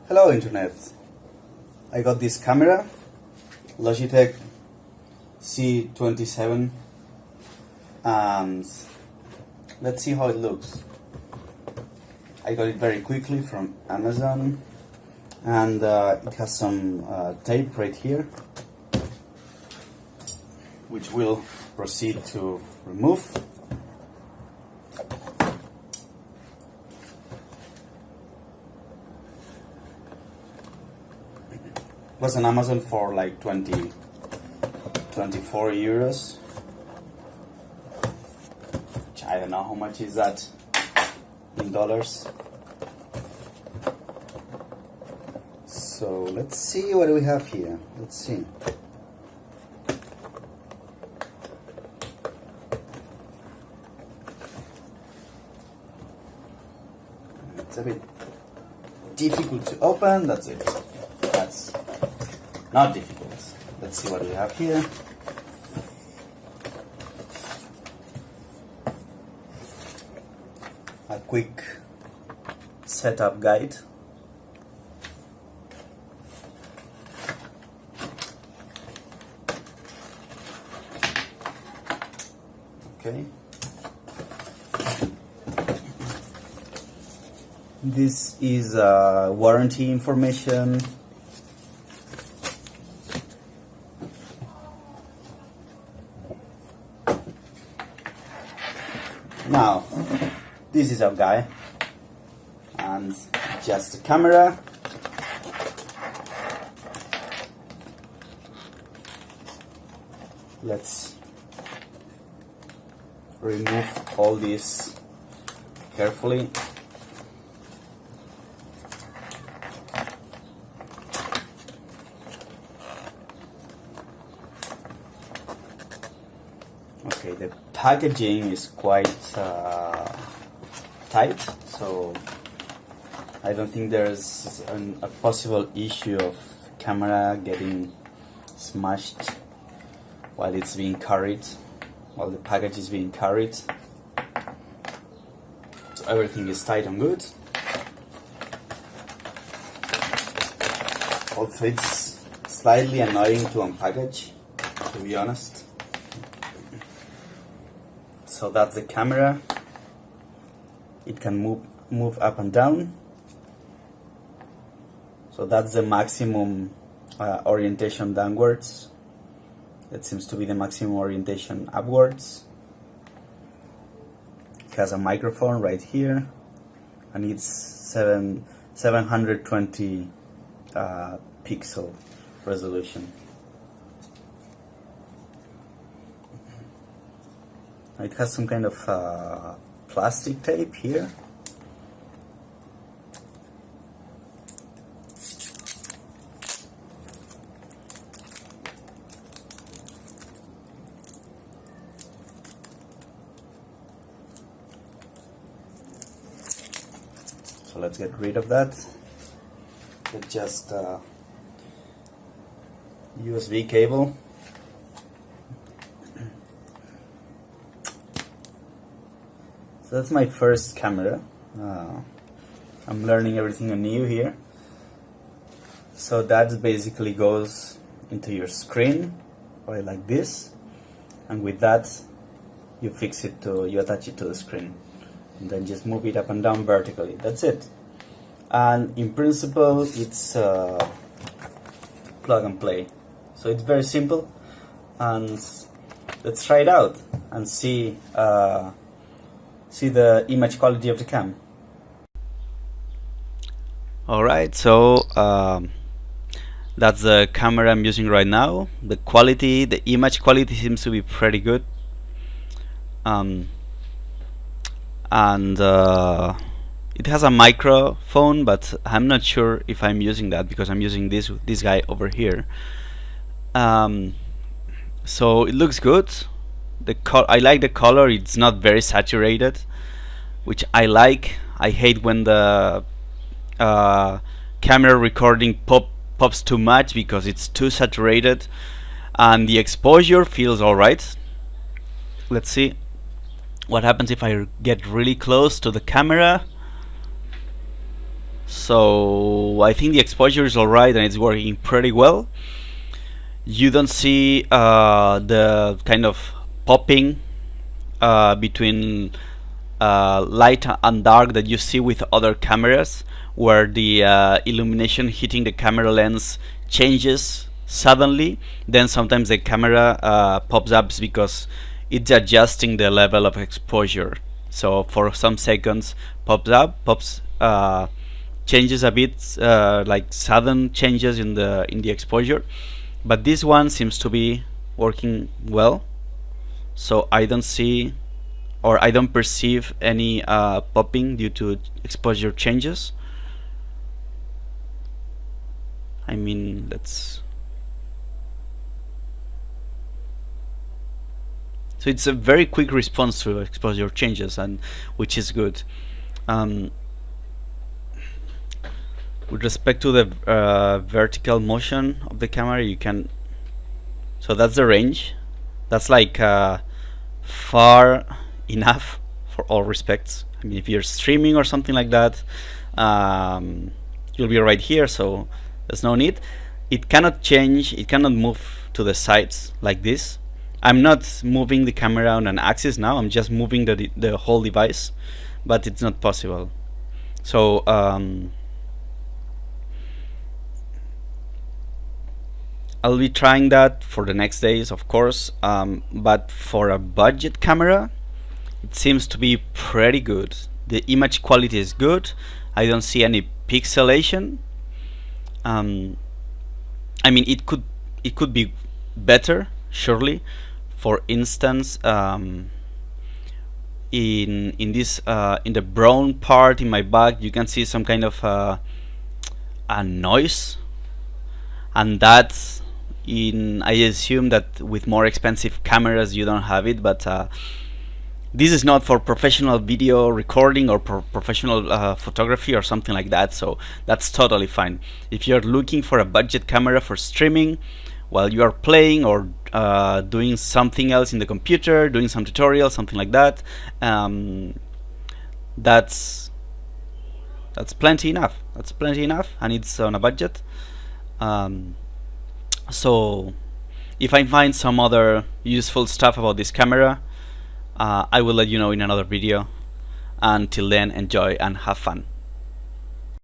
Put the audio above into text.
Hello Internet. I got this camera, Logitech C270, and let's see how it looks. I got it very quickly from Amazon, and it has some tape right here, which we'll proceed to remove. It was on Amazon for like 24 euros, which I don't know how much is that in dollars. So let's see what we have here. Let's see. It's a bit difficult to open. That's it. That's not difficult. Let's see what we have here. A quick setup guide. Okay. This is warranty information. Now, this is our guy, and just a camera. Let's remove all this carefully. Okay, the packaging is quite tight, so I don't think there's a possible issue of camera getting smashed while it's being carried, while the package is being carried. So everything is tight and good. Also, it's slightly annoying to unpackage, to be honest. So that's the camera. It can move up and down. So that's the maximum orientation downwards. That seems to be the maximum orientation upwards. It has a microphone right here, and it's 720 pixel resolution. It has some kind of plastic tape here. So let's get rid of that. It's just USB cable. So that's my first camera. I'm learning everything anew here. So that basically goes into your screen, right, like this, and with that you attach it to the screen, and then just move it up and down vertically. That's it. And in principle, it's plug and play. So it's very simple, and let's try it out and see the image quality of the cam. Alright, so that's the camera I'm using right now. The image quality seems to be pretty good. And it has a microphone, but I'm not sure if I'm using that because I'm using this guy over here. So it looks good. I like the color. It's not very saturated, which I like. I hate when the camera recording pops too much because it's too saturated, and the exposure feels alright. Let's see what happens if I get really close to the camera. So I think the exposure is alright and it's working pretty well. You don't see the kind of popping between light and dark that you see with other cameras, where the illumination hitting the camera lens changes suddenly. Then sometimes the camera pops up because it's adjusting the level of exposure. So for some seconds pops changes a bit, like sudden changes in the exposure. But this one seems to be working well, so I don't see, or I don't perceive any popping due to exposure changes. I mean, that's so it's a very quick response to exposure changes, and which is good. With respect to the vertical motion of the camera, you can, so that's the range. That's like far enough for all respects. I mean, if you're streaming or something like that, you'll be right here, so there's no need. It cannot change, it cannot move to the sides like this. I'm not moving the camera on an axis now, I'm just moving the whole device, but it's not possible. So I'll be trying that for the next days, of course, but for a budget camera, it seems to be pretty good. The image quality is good. I don't see any pixelation. I mean, it could be better, surely. For instance, in this in the brown part in my back, you can see some kind of a noise, and that's I assume that with more expensive cameras you don't have it, but this is not for professional video recording or professional photography or something like that, so that's totally fine. If you're looking for a budget camera for streaming while you are playing or doing something else in the computer, doing some tutorial, something like that, that's plenty enough. That's plenty enough, and it's on a budget. So if I find some other useful stuff about this camera, I will let you know in another video. Until then, enjoy and have fun.